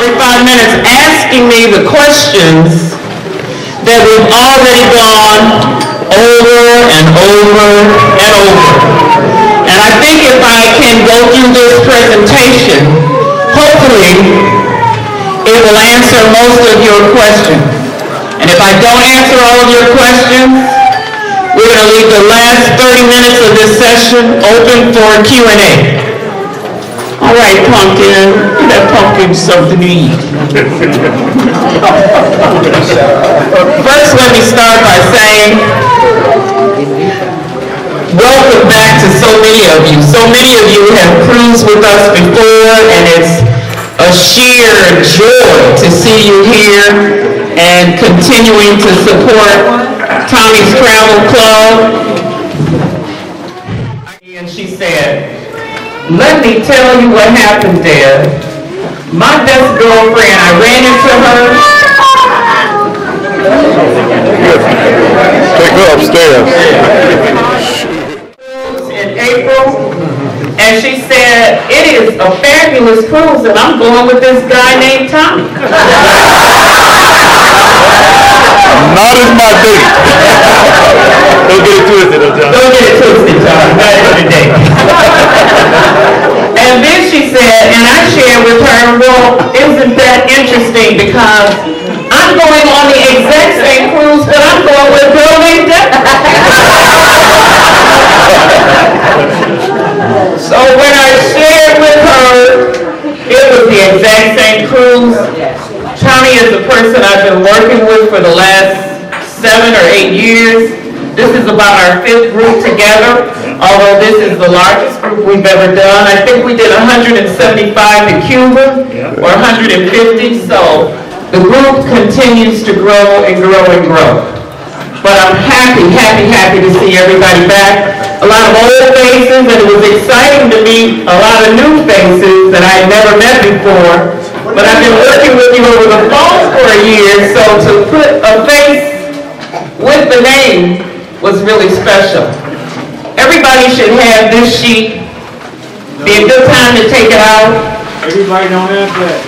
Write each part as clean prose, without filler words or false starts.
45 minutes asking me the questions that we've already gone over and over and over. And I think if I can go through this presentation, hopefully it will answer most of your questions. And if I don't answer all of your questions, we're going to leave the last 30 minutes of this session open for Q&A. All right, Pumpkin, give that pumpkin something to eat. First, let me start by saying, welcome back to so many of you. So many of you have cruised with us before, and it's a sheer joy to see you here and continuing to support Tommie's Travel Club. And she said, let me tell you what happened there. My best girlfriend, I ran into her. Take her upstairs. In April, and she said, it is a fabulous cruise, and I'm going with this guy named Tommie. Not as my date. Don't get it twisted, John. Don't get it twisted, John. Not every day. And then she said, and I shared with her, well, isn't that interesting because I'm going on the exact same cruise, but I'm going with a girl named Deborah. So when I shared with her, it was the exact same cruise. Tommie is the person I've been working with for the last 7 or 8 years. This is about our 5th group together, although this is the largest group we've ever done. I think we did 175 to Cuba, or 150, so the group continues to grow and grow and grow. But I'm happy to see everybody back. A lot of old faces, and it was exciting to meet a lot of new faces that I had never met before. But I've been working with you over the phone for a year, so to put a face with the name was really special. Everybody should have this sheet. Be a good time to take it out. Everybody don't have that.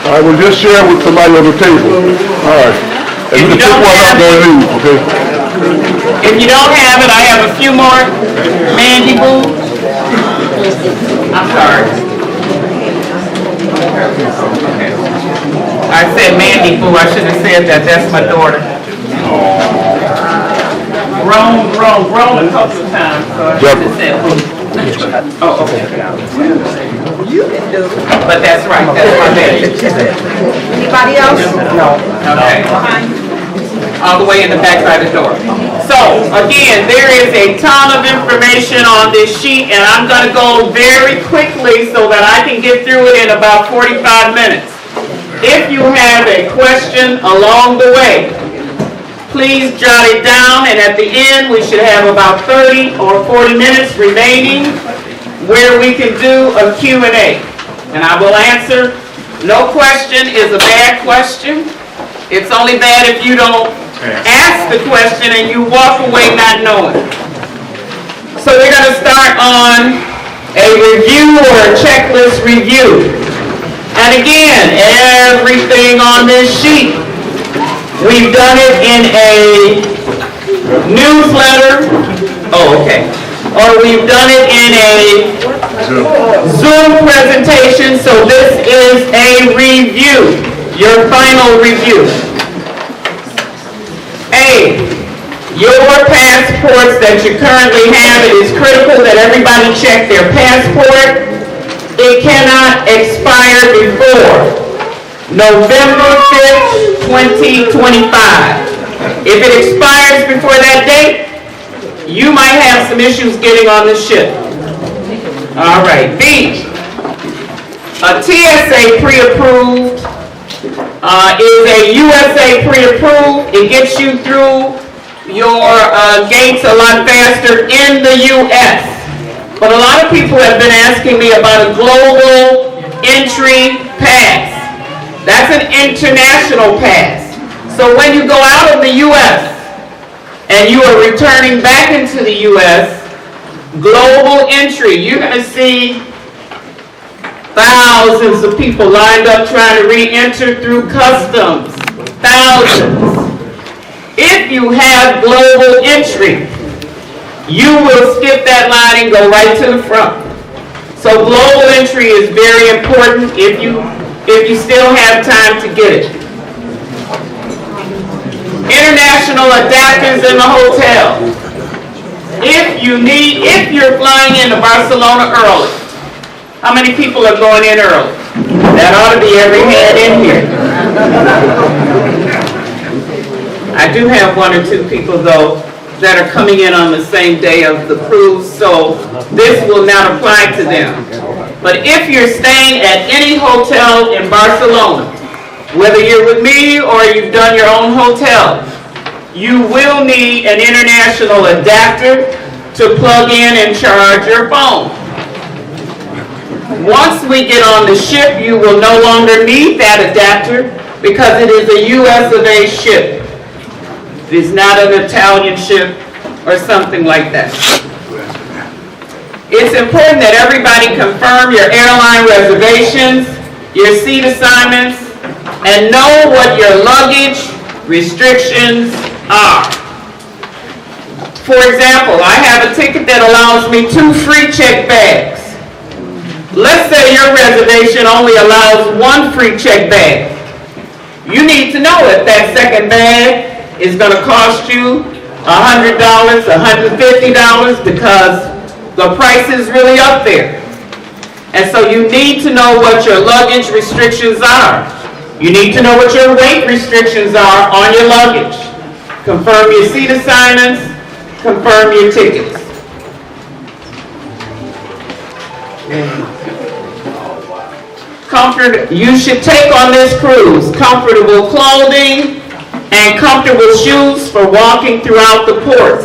All right, well, just share it with somebody on the table. All right. And you can pick one up and leave, okay? If you don't have it, I have a few more. Mandy Boo. I'm sorry. I said Mandy Boo. I should have said that. That's my daughter. Grown a couple of times, so I should have said Boo. Oh, okay. But that's right. That's my baby. Anybody else? No. Okay. All the way in the back side of the door. So, again, there is a ton of information on this sheet, and I'm going to go very quickly so that I can get through it in about 45 minutes. If you have a question along the way, please jot it down, and at the end, we should have about 30 or 40 minutes remaining where we can do a Q&A. And I will answer. No question is a bad question. It's only bad if you don't ask the question and you walk away not knowing. So we're going to start on a review or a checklist review. And again, everything on this sheet, we've done it in a newsletter. Oh, okay. Or we've done it in a Zoom presentation. So this is a review, your final review. A, your passports that you currently have, it is critical that everybody check their passport. It cannot expire before November 5th, 2025. If it expires before that date, you might have some issues getting on the ship. All right, B, a TSA pre-approved is a USA pre-approved. It gets you through your gates a lot faster in the U.S. But a lot of people have been asking me about a global entry pass. That's an international pass. So when you go out of the U.S. and you are returning back into the U.S., global entry, you're going to see Thousands of people lined up trying to re-enter through customs. Thousands. If you have global entry, you will skip that line and go right to the front. So global entry is very important if you still have time to get it. International adapters in the hotel. If you're flying into Barcelona early, how many people are going in early? That ought to be every hand in here. I do have one or two people though that are coming in on the same day of the cruise, so this will not apply to them. But if you're staying at any hotel in Barcelona, whether you're with me or you've done your own hotel, you will need an international adapter to plug in and charge your phone. Once we get on the ship, you will no longer need that adapter because it is a US of A ship. It is not an Italian ship or something like that. It's important that everybody confirm your airline reservations, your seat assignments, and know what your luggage restrictions are. For example, I have a ticket that allows me 2 free check bags. Let's say your reservation only allows 1 free check bag. You need to know if that second bag is going to cost you $100, $150 because the price is really up there. And so you need to know what your luggage restrictions are. You need to know what your weight restrictions are on your luggage. Confirm your seat assignments, confirm your tickets. Comfort, you should take on this cruise comfortable clothing and comfortable shoes for walking throughout the ports.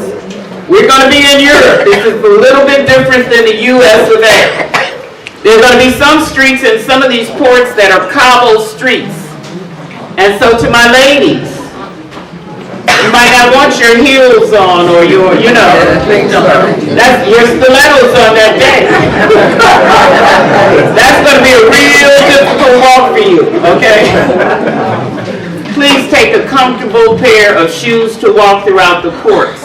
We're going to be in Europe. This is a little bit different than the US of A. There are going to be some streets in some of these ports that are cobble streets. And so to my ladies, you might not want your heels on or your, that's your stilettos on that day. That's going to be a real difficult walk for you, okay? Please take a comfortable pair of shoes to walk throughout the ports.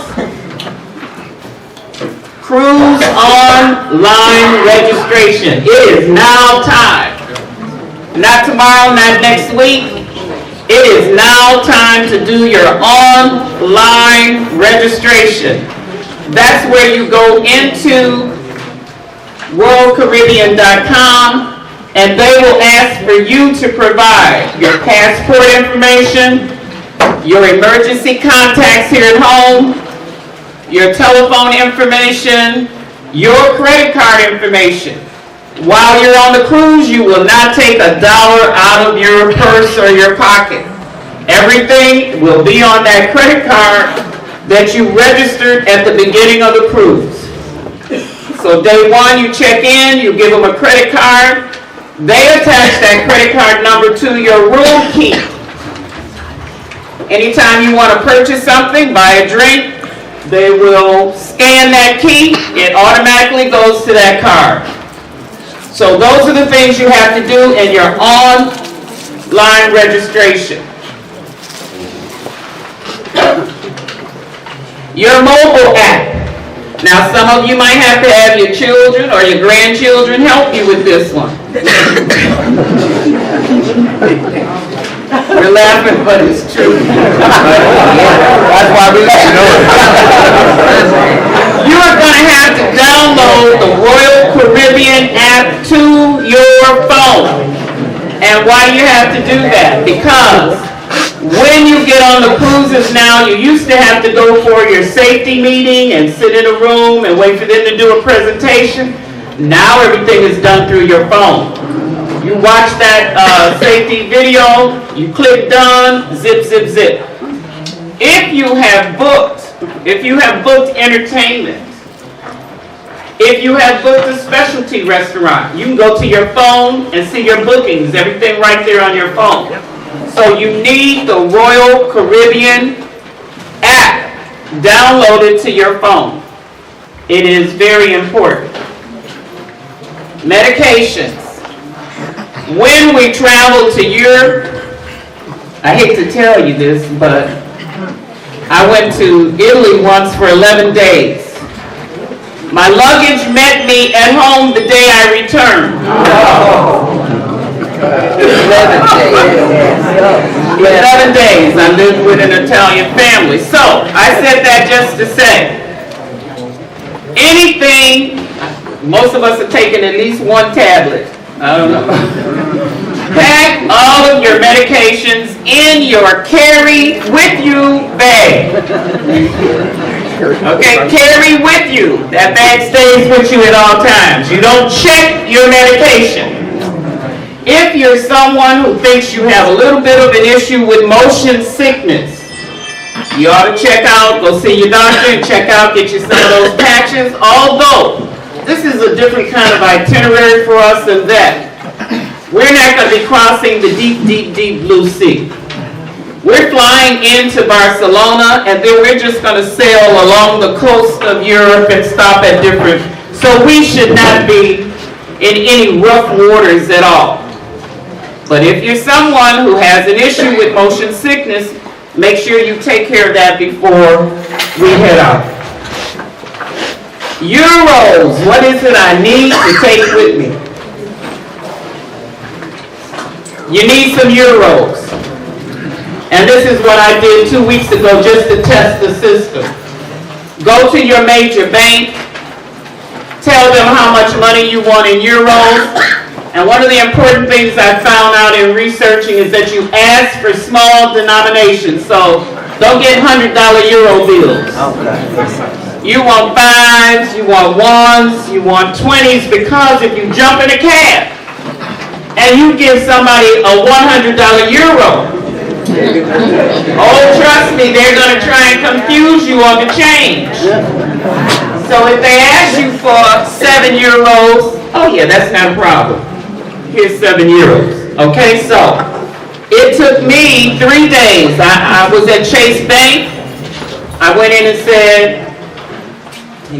Cruise online registration. It is now time. Not tomorrow, not next week. It is now time to do your online registration. That's where you go into worldcaribbean.com and they will ask for you to provide your passport information, your emergency contacts here at home, your telephone information, your credit card information. While you're on the cruise, you will not take $1 out of your purse or your pocket. Everything will be on that credit card that you registered at the beginning of the cruise. So day one, you check in, you give them a credit card. They attach that credit card number to your room key. Anytime you want to purchase something, buy a drink, they will scan that key. It automatically goes to that card. So those are the things you have to do in your online registration. Your mobile app. Now some of you might have to have your children or your grandchildren help you with this one. We're laughing, but it's true. That's why we let you know it. You are going to have to download the Royal Caribbean app to your phone. And why do you have to do that? Because when you get on the cruises now, you used to have to go for your safety meeting and sit in a room and wait for them to do a presentation. Now everything is done through your phone. You watch that safety video, you click done, zip, zip, zip. If you have booked entertainment, if you have booked a specialty restaurant, you can go to your phone and see your bookings, everything right there on your phone. So you need the Royal Caribbean app downloaded to your phone. It is very important. Medications. When we traveled to Europe, I hate to tell you this, but I went to Italy once for 11 days. My luggage met me at home the day I returned. 11 days. I lived with an Italian family. So, I said that just to say, anything, most of us are taking at least one tablet. I don't know. Pack all of your medications in your carry with you bag. Okay, carry with you. That bag stays with you at all times. You don't check your medication. If you're someone who thinks you have a little bit of an issue with motion sickness, you ought to check out, go see your doctor and check out, get you some of those patches. Although, this is a different kind of itinerary for us than that. We're not going to be crossing the deep, deep, deep blue sea. We're flying into Barcelona, and then we're just going to sail along the coast of Europe and stop at different, so we should not be in any rough waters at all. But if you're someone who has an issue with motion sickness, make sure you take care of that before we head out. Euros, what is it I need to take with me? You need some euros. And this is what I did 2 weeks ago just to test the system. Go to your major bank, tell them how much money you want in euros, and one of the important things I found out in researching is that you ask for small denominations, so don't get $100 euro bills. You want 5s, you want 1s, you want 20s, because if you jump in a cab and you give somebody a $100 euro, oh, trust me, they're going to try and confuse you on the change. So if they ask you for 7 euros, oh yeah, that's not a problem. Here's 7 euros. Okay, so it took me 3 days. I was at Chase Bank. I went in and said,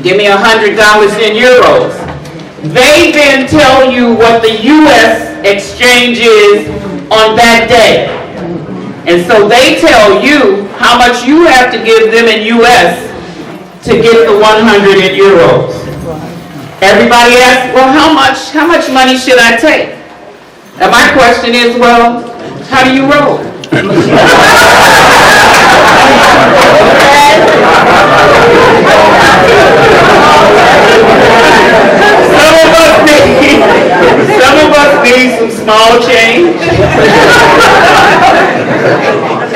give me $100 in euros. They then tell you what the U.S. exchange is on that day. And so they tell you how much you have to give them in U.S. to get the 100 in euros. Everybody asks, well, how much money should I take? And my question is, well, how do you roll? Some of us need some small change.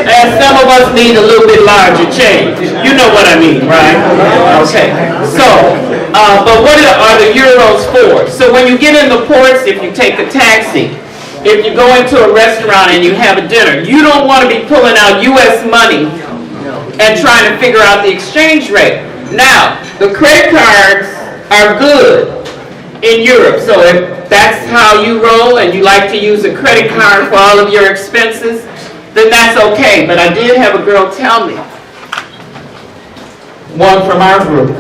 And some of us need a little bit larger change. You know what I mean, right? Okay. So, but what are the euros for? So when you get in the ports, if you take a taxi, if you go into a restaurant and you have a dinner, you don't want to be pulling out U.S. money and trying to figure out the exchange rate. Now, the credit cards are good in Europe, so if that's how you roll and you like to use a credit card for all of your expenses, then that's okay. But I did have a girl tell me, one from our group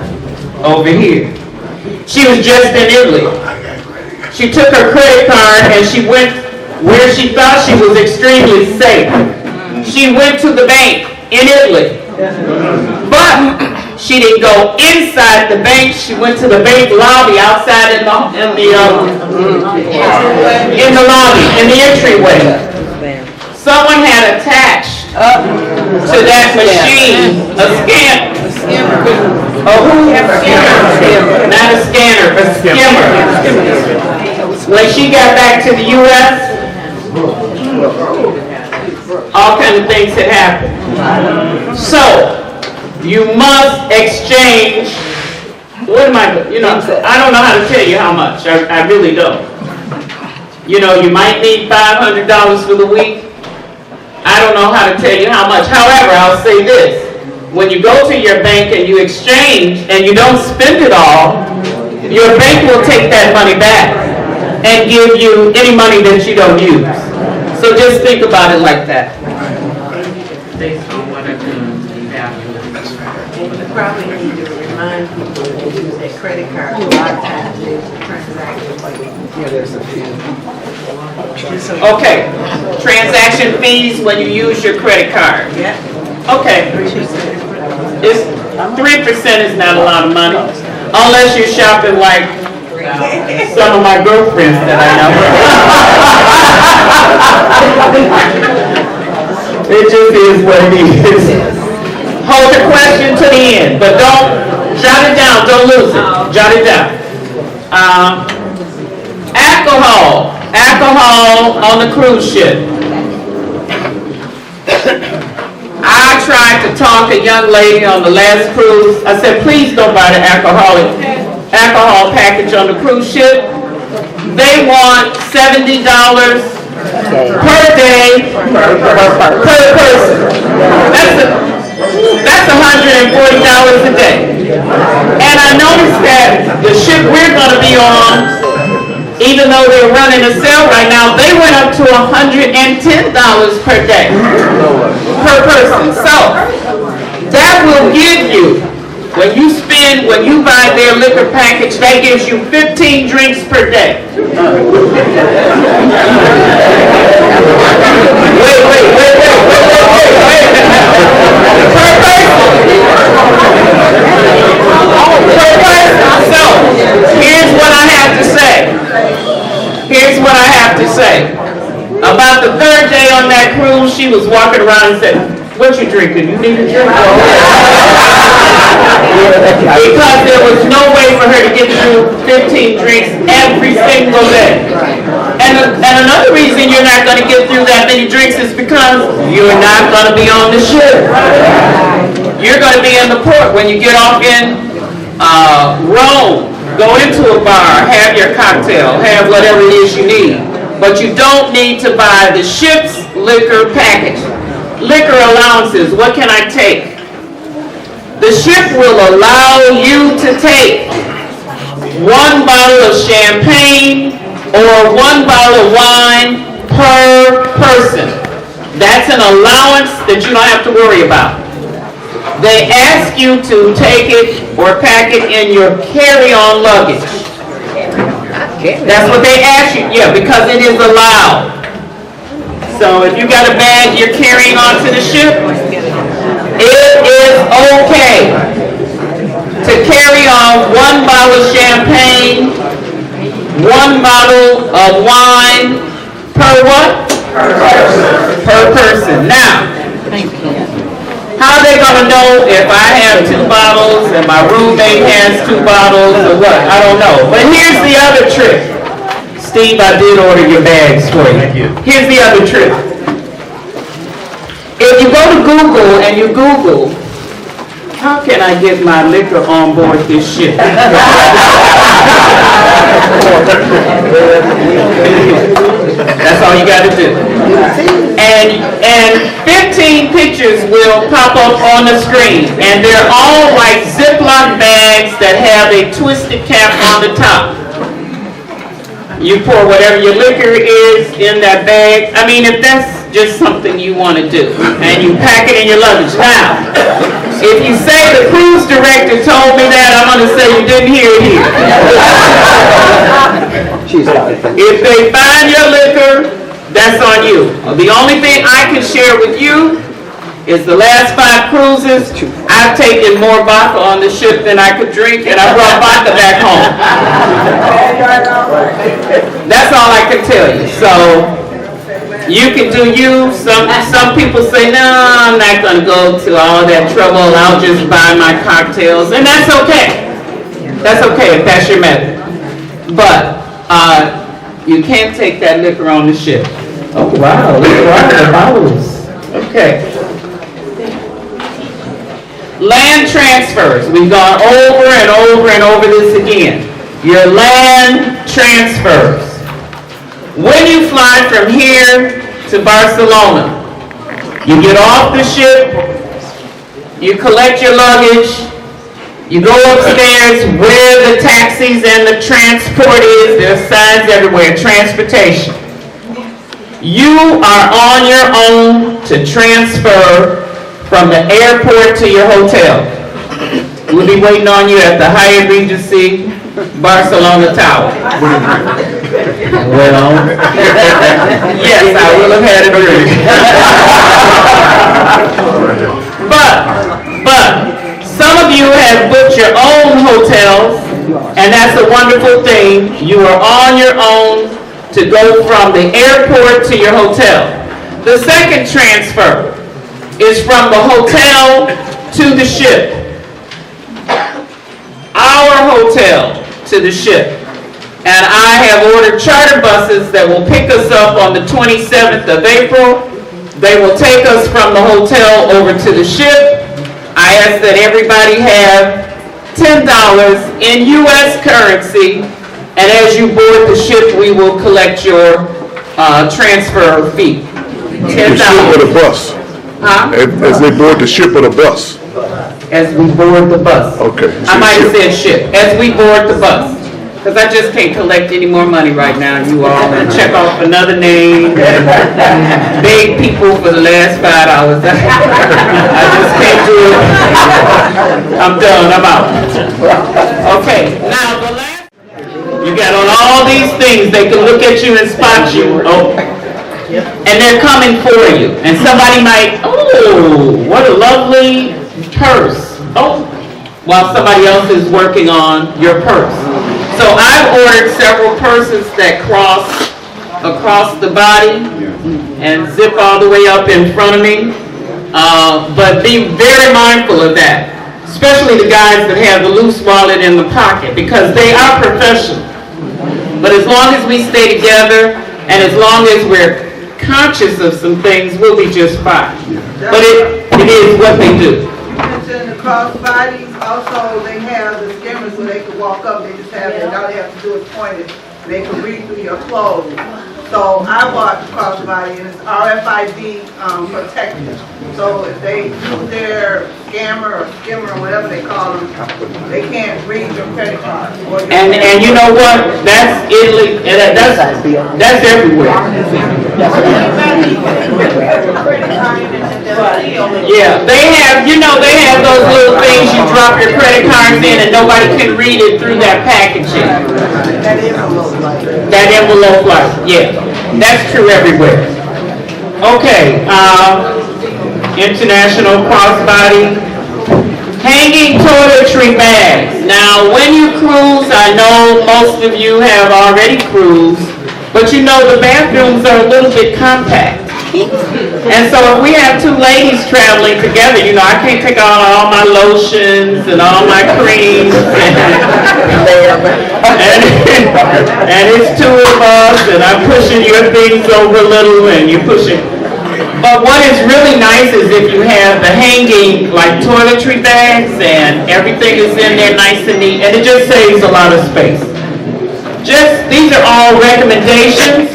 over here, she was just in Italy. She took her credit card and she went where she thought she was extremely safe. She went to the bank in Italy, but she didn't go inside the bank. She went to the bank lobby outside in the lobby, in the entryway. Someone had attached to that machine a scanner. Oh, who? Not a scanner, a skimmer. When she got back to the U.S., all kinds of things had happened. So, you must exchange, what am I, I don't know how to tell you how much. I really don't. You might need $500 for the week. I don't know how to tell you how much. However, I'll say this. When you go to your bank and you exchange and you don't spend it all, your bank will take that money back and give you any money that you don't use. So just think about it like that. Based on what I've done to be valuable. And you probably need to remind people to use their credit card. A lot of times there's a transaction. Yeah, there's a few. Okay, transaction fees when you use your credit card. Yeah. Okay, it's 3% is not a lot of money, unless you're shopping like some of my girlfriends that I know. It just is what it is. Hold your question to the end, but don't jot it down. Don't lose it. Jot it down. Alcohol on the cruise ship. I tried to talk a young lady on the last cruise. I said, please don't buy the alcohol package on the cruise ship. They want $70 per day per person. That's $140 a day. And I noticed that the ship we're going to be on, even though they're running a sale right now, they went up to $110 per day per person. So that will give you, when you buy their liquor package, that gives you 15 drinks per day. Wait. Per person. So, here's what I have to say. About the third day on that cruise, she was walking around and said, what you drinking? You need a drink? Because there was no way for her to get through 15 drinks every single day. And another reason you're not going to get through that many drinks is because you're not going to be on the ship. You're going to be in the port when you get off in Rome. Go into a bar, have your cocktail, have whatever it is you need. But you don't need to buy the ship's liquor package. Liquor allowances, what can I take? The ship will allow you to take 1 bottle of champagne or 1 bottle of wine per person. That's an allowance that you don't have to worry about. They ask you to take it or pack it in your carry-on luggage. That's what they ask you, yeah, because it is allowed. So if you got a bag you're carrying onto the ship, it is okay to carry on 1 bottle of champagne, 1 bottle of wine per what? Per person. Now, how are they going to know if I have 2 bottles and my roommate has 2 bottles or what? I don't know. But here's the other trick. Steve, I did order your bags for you. Thank you. Here's the other trick. If you go to Google and you Google, how can I get my liquor on board this ship? That's all you got to do. And 15 pictures will pop up on the screen. And they're all like Ziploc bags that have a twisted cap on the top. You pour whatever your liquor is in that bag. I mean, if that's just something you want to do. And you pack it in your luggage. Now, if you say the cruise director told me that, I'm going to say you didn't hear it here. If they find your liquor, that's on you. The only thing I can share with you is the last 5 cruises, I've taken more vodka on the ship than I could drink, and I brought vodka back home. That's all I can tell you. So, you can do you. Some people say, no, I'm not going to go to all that trouble. I'll just buy my cocktails, and that's okay. That's okay if that's your method. But, you can't take that liquor on the ship. Oh, wow, look at the bottles. Okay. Land transfers. We've gone over and over and over this again. Your land transfers. When you fly from here to Barcelona, you get off the ship, you collect your luggage, you go upstairs where the taxis and the transport is. There are signs everywhere, transportation. You are on your own to transfer from the airport to your hotel. We'll be waiting on you at the Hyatt Regency Barcelona Tower. Well, Yes, I will have had a drink. But some of you have booked your own hotels, and that's a wonderful thing. You are on your own to go from the airport to your hotel. The second transfer is from the hotel to the ship. Our hotel to the ship. And I have ordered charter buses that will pick us up on the 27th of April. They will take us from the hotel over to the ship. I ask that everybody have $10 in U.S. currency, and as you board the ship, we will collect your transfer fee. The ship or the $10. bus? Huh? As they board the ship or the bus? As we board the bus. Okay. I might have said ship. As we board the bus. Because I just can't collect any more money right now, you all, and check off another name and beg people for the last $5. I just can't do it. I'm done, I'm out. Okay, now the last, you got on all these things, they can look at you and spot you, and they're coming for you. And somebody might, oh, what a lovely purse. Oh, while somebody else is working on your purse. So I've ordered several purses that cross across the body and zip all the way up in front of me. But be very mindful of that, especially the guys that have the loose wallet in the pocket, because they are professional. But as long as we stay together and as long as we're conscious of some things, we'll be just fine. But it is what they do. mentioned the crossbodies, also they have the scammers where they can walk up, they just have, all they have to do is point it, they can read through your clothes. So I bought the crossbody and it's RFID protected. So if they do their scammer or skimmer or whatever they call them, they can't read your credit card. And you know what? That's illegal. That's everywhere. Yeah, they have, they have those little things you drop your credit cards in and nobody can read it through that packaging. That envelope light, yeah. That's true everywhere. Okay, international crossbody. Hanging toiletry bags. Now, when you cruise, I know most of you have already cruised, but the bathrooms are a little bit compact. And so if we have two ladies traveling together, I can't take out all my lotions and all my creams. And it's two of us, and I'm pushing your things over a little, and you're pushing. But what is really nice is if you have the hanging, like toiletry bags, and everything is in there nice and neat, and it just saves a lot of space. These are all recommendations,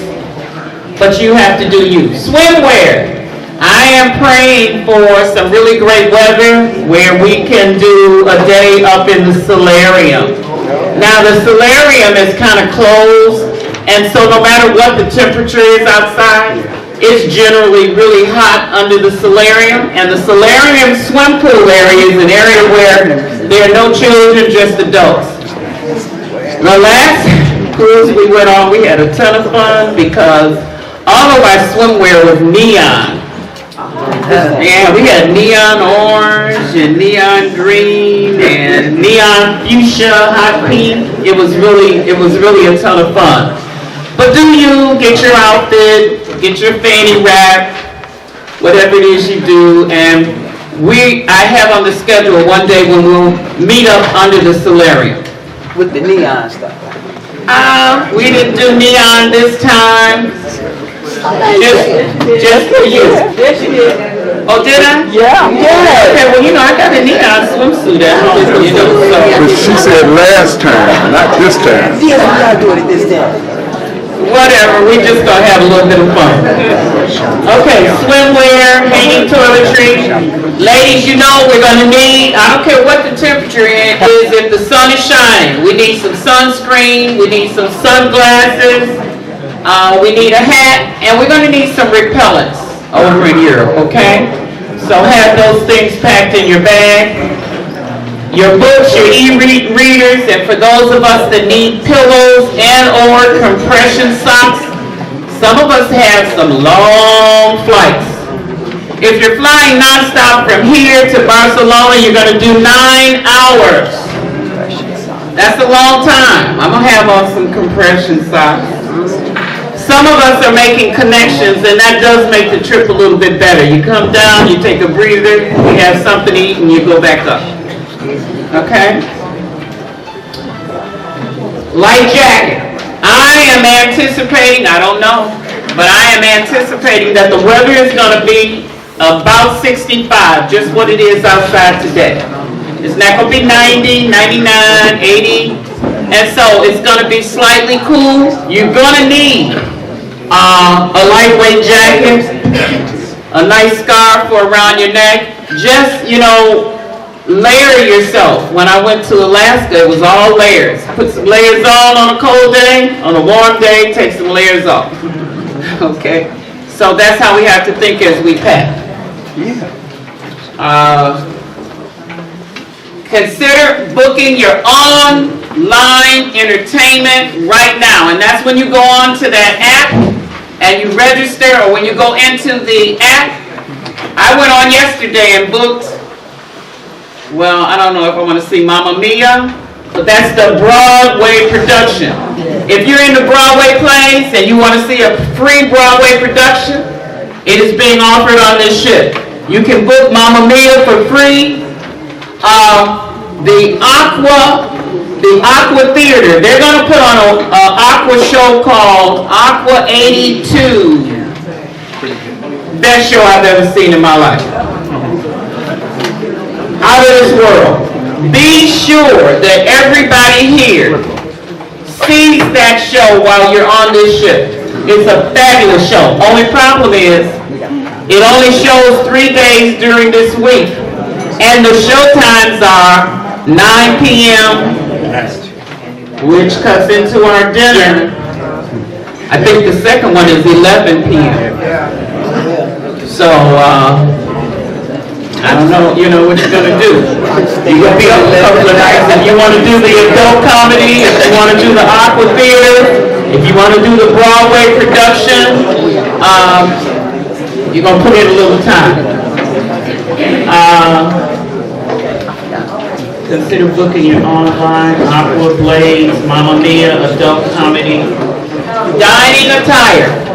but you have to do you. Swimwear. I am praying for some really great weather where we can do a day up in the solarium. Now the solarium is kind of closed, and so no matter what the temperature is outside, it's generally really hot under the solarium, and the solarium swim pool area is an area where there are no children, just adults. The last cruise we went on, we had a ton of fun because all of our swimwear was neon. Yeah, we had neon orange and neon green and neon fuchsia, hot pink. It was really a ton of fun. But do you get your outfit, get your fanny wrap, whatever it is you do, and I have on the schedule one day when we'll meet up under the solarium. with the neon stuff. We didn't do neon this time. Just for you. Yes, you did. Oh, did I? Yeah. Okay, well, I got a neon swimsuit at home, so. But she said last time, not this time. Yes, we gotta do it this time. Whatever, we just gonna have a little bit of fun. Okay, swimwear, hanging toiletry. Ladies, we're gonna need, I don't care what the temperature is, if the sun is shining, we need some sunscreen, we need some sunglasses, we need a hat, and we're gonna need some repellents over in Europe, okay? So have those things packed in your bag. your books, your e-readers, and for those of us that need pillows and or compression socks, some of us have some long flights. If you're flying nonstop from here to Barcelona, you're going to do 9 hours. That's a long time. I'm going to have on some compression socks. Some of us are making connections, and that does make the trip a little bit better. You come down, you take a breather, you have something to eat, and you go back up. Okay? Light jacket. I am anticipating, I don't know, but I am anticipating that the weather is going to be about 65, just what it is outside today. It's not going to be 90, 99, 80, and so it's going to be slightly cool. You're going to need a lightweight jacket, a nice scarf for around your neck. Just, layer yourself. When I went to Alaska, it was all layers. Put some layers on a cold day, on a warm day, take some layers off. Okay? So that's how we have to think as we pack. Consider booking your online entertainment right now. And that's when you go on to that app and you register, or when you go into the app. I went on yesterday and booked, well, I don't know if I want to see Mamma Mia, but that's the Broadway production. If you're in the Broadway plays and you want to see a free Broadway production, it is being offered on this ship. You can book Mamma Mia for free. The Aqua Theater, they're going to put on an Aqua show called Aqua 82. Best show I've ever seen in my life. Out of this world. Be sure that everybody here sees that show while you're on this ship. It's a fabulous show. Only problem is, it only shows 3 days during this week. And the show times are 9 p.m., which cuts into our dinner. I think the second one is 11 p.m. So, I don't know, what you're going to do. You're going to be up a couple of nights. If you want to do the adult comedy, if you want to do the Aqua Theater, if you want to do the Broadway production, you're going to put in a little time. Consider booking your online Aqua Blaze, Mamma Mia, adult comedy. Dining attire.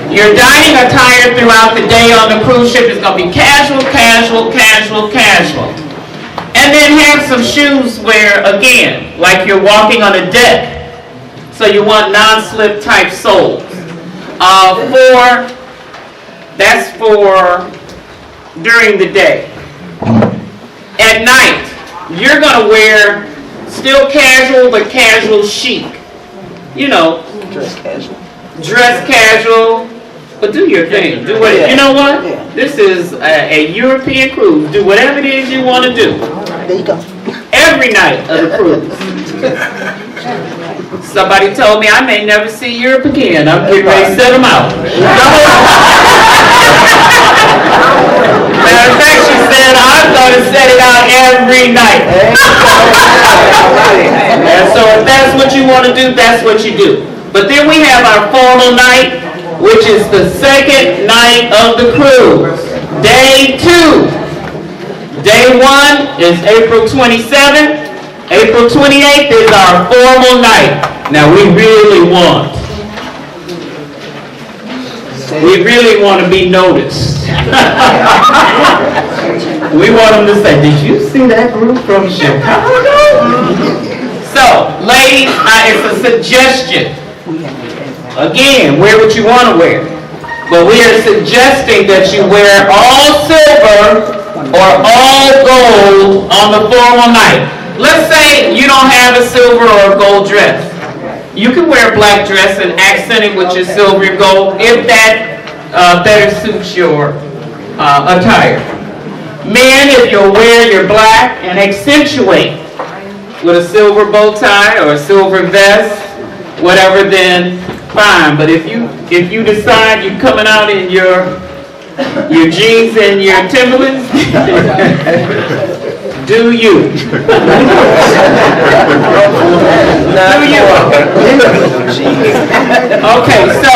Your dining attire throughout the day on the cruise ship is going to be casual, casual, casual, casual. And then have some shoes where, again, like you're walking on a deck. So you want non-slip type soles. That's for during the day. At night, you're going to wear still casual, but casual chic. Dress casual, but do your thing. Do what, you know what? This is a European cruise. Do whatever it is you want to do. There you go. Every night of the cruise. Somebody told me I may never see Europe again. I'm getting ready to set them out. Matter of fact, she said, I'm going to set it out every night. And so if that's what you want to do, that's what you do. But then we have our formal night, which is the second night of the cruise. Day 2. Day 1 is April 27th. April 28th is our formal night. Now we really want to be noticed. We want them to say, did you see that group from Chicago? So, ladies, it's a suggestion. Again, wear what you want to wear. But we are suggesting that you wear all silver or all gold on the formal night. Let's say you don't have a silver or a gold dress. You can wear a black dress and accent it with your silver and gold if that better suits your attire. Men, if you'll wear your black and accentuate with a silver bow tie or a silver vest, whatever, then fine. But if you decide you're coming out in your jeans and your Timberlands, Do you? Do you? Okay, so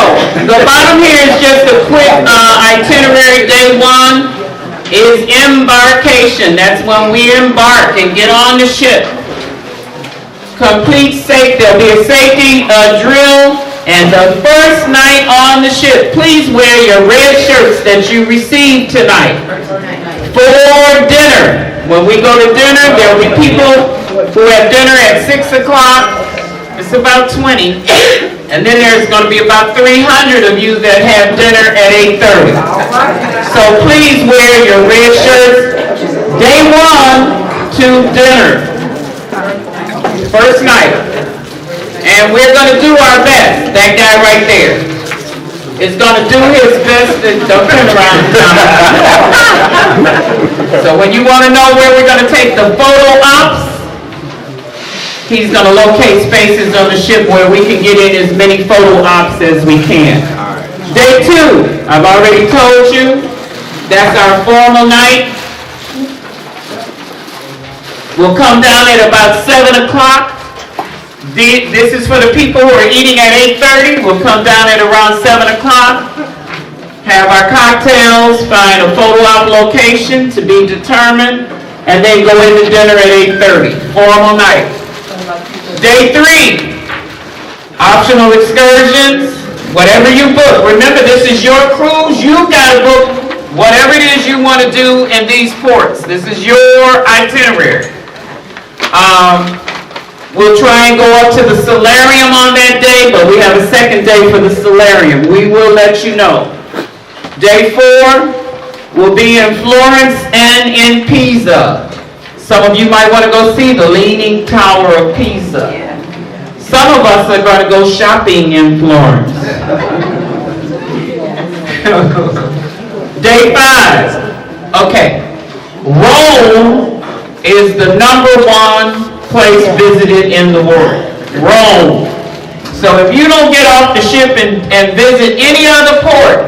the bottom here is just a quick itinerary. Day 1 is embarkation. That's when we embark and get on the ship. Complete safety. There'll be a safety drill. And the first night on the ship, please wear your red shirts that you received tonight. For dinner. When we go to dinner, there'll be people who have dinner at 6 o'clock. It's about 20. And then there's going to be about 300 of you that have dinner at 8:30. So please wear your red shirts. Day 1 to dinner. First night. And we're going to do our best. That guy right there is going to do his best. Don't turn around. So when you want to know where we're going to take the photo ops, he's going to locate spaces on the ship where we can get in as many photo ops as we can. Day 2, I've already told you, that's our formal night. We'll come down at about 7 o'clock. This is for the people who are eating at 8:30. We'll come down at around 7 o'clock, have our cocktails, find a photo op location to be determined, and then go into dinner at 8:30. Formal night. Day 3, optional excursions, whatever you book. Remember, this is your cruise. You've got to book whatever it is you want to do in these ports. This is your itinerary. We'll try and go up to the solarium on that day, but we have a second day for the solarium. We will let you know. Day 4 will be in Florence and in Pisa. Some of you might want to go see the Leaning Tower of Pisa. Some of us are going to go shopping in Florence. Day 5. Okay. Rome is the #1 place visited in the world. Rome. So if you don't get off the ship and visit any other port,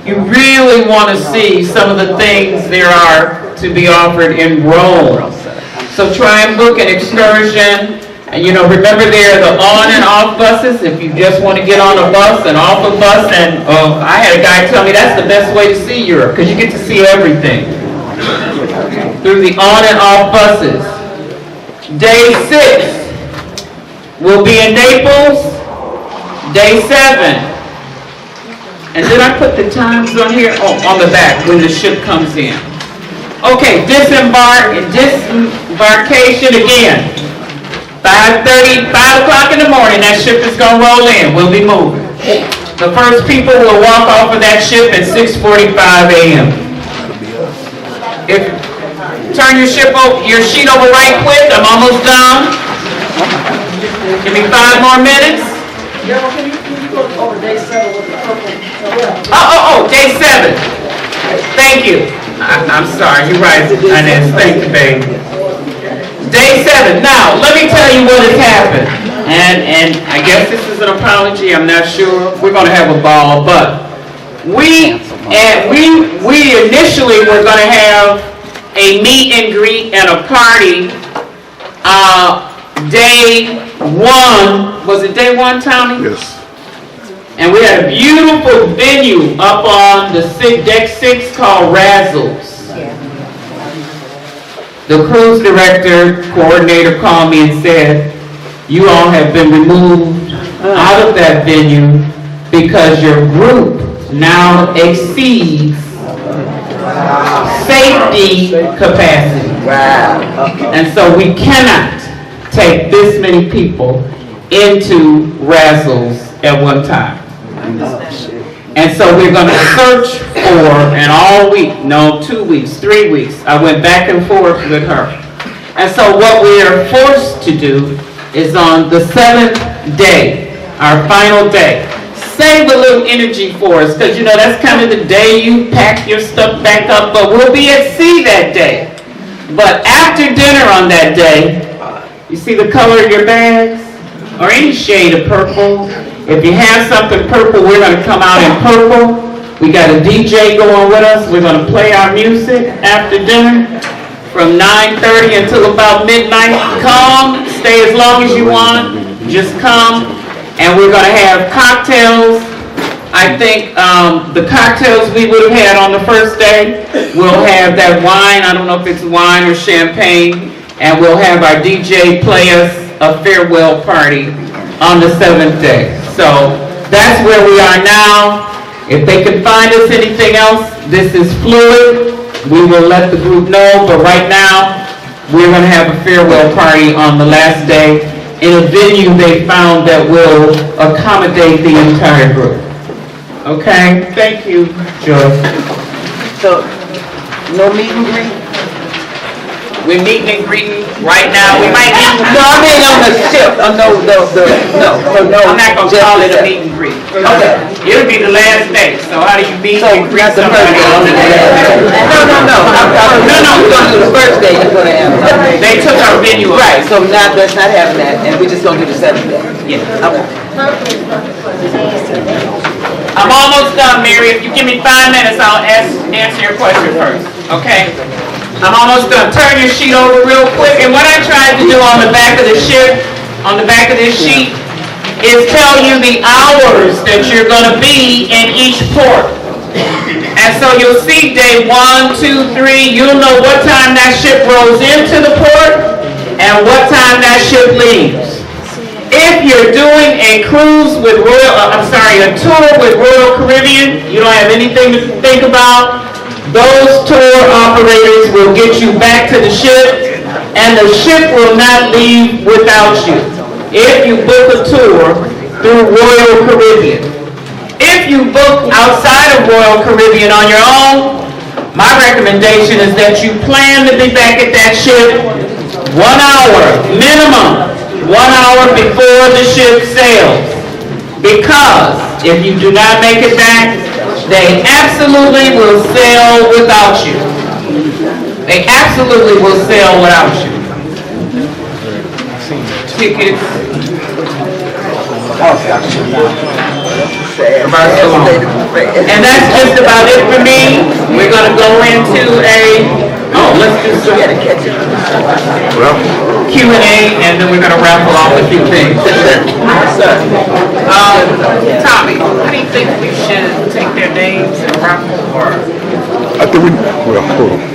you really want to see some of the things there are to be offered in Rome. So try and book an excursion. And remember there are the on and off buses. If you just want to get on a bus and off a bus, and I had a guy tell me that's the best way to see Europe, because you get to see everything through the on and off buses. Day 6 will be in Naples. Day 7. And did I put the times on here? Oh, on the back when the ship comes in. Okay, disembarkation again. 5:30, 5 o'clock in the morning, that ship is going to roll in. We'll be moving. The first people will walk off of that ship at 6:45 a.m. Turn your sheet over right quick. I'm almost done. Give me 5 more minutes. Can you go over day 7 with the purple? Day 7. Thank you. I'm sorry. You're right, Inez. Thank you, babe. Day 7. Now, let me tell you what has happened. And I guess this is an apology. I'm not sure. We're going to have a ball, but we initially were going to have a meet and greet and a party. Day 1, was it day 1, Tommie? Yes. And we had a beautiful venue up on the deck 6 called Razzles. The cruise coordinator called me and said, you all have been removed out of that venue because your group now exceeds safety capacity. And so we cannot take this many people into Razzles at one time. And so we're going to search for, and all week, 2 weeks, 3 weeks, I went back and forth with her. And so what we are forced to do is on the 7th day, our final day, save a little energy for us, because that's kind of the day you pack your stuff back up, but we'll be at sea that day. But after dinner on that day, you see the color of your bags? Or any shade of purple. If you have something purple, we're going to come out in purple. We got a DJ going with us. We're going to play our music after dinner. from 9:30 until about midnight. Come, stay as long as you want, just come, and we're gonna have cocktails. I think, the cocktails we would have had on the first day, we'll have that wine, I don't know if it's wine or champagne, and we'll have our DJ play us a farewell party on the 7th day. So, that's where we are now. If they can find us anything else, this is fluid. We will let the group know, but right now, we're gonna have a farewell party on the last day in a venue they found that will accommodate the entire group. Okay? Thank you, Joyce. So, no meet and greet? We're meeting and greeting right now. We might need. No, I mean on the ship, no, I'm not gonna call it a meet and greet. Okay. It'll be the last day, so how do you meet So, and greet not the first somebody day, on on the the day? No, we're gonna do the first day, you're gonna have it. They took our venue away. Right, so not, that's not having that, and we just gonna do the 7th day. Yeah. Okay. I'm almost done, Mary. If you give me 5 minutes, I'll answer your question first, okay? I'm almost done. Turn your sheet over real quick. And what I tried to do on the back of the this sheet, is tell you the hours that you're gonna be in each port. And so you'll see day 1, 2, 3, you'll know what time that ship rolls into the port and what time that ship leaves. If you're doing a cruise with a tour with Royal Caribbean, you don't have anything to think about. Those tour operators will get you back to the ship, and the ship will not leave without you. If you book a tour through Royal Caribbean. If you book outside of Royal Caribbean on your own, my recommendation is that you plan to be back at that ship 1 hour, minimum, 1 hour before the ship sails. Because if you do not make it back, they absolutely will sail without you. They absolutely will sail without you. Tickets. And that's just about it for me. We're gonna go into let's do some Q&A, and then we're gonna raffle off a few things. Tommy, how do you think we should take their names and raffle, or? I think hold on.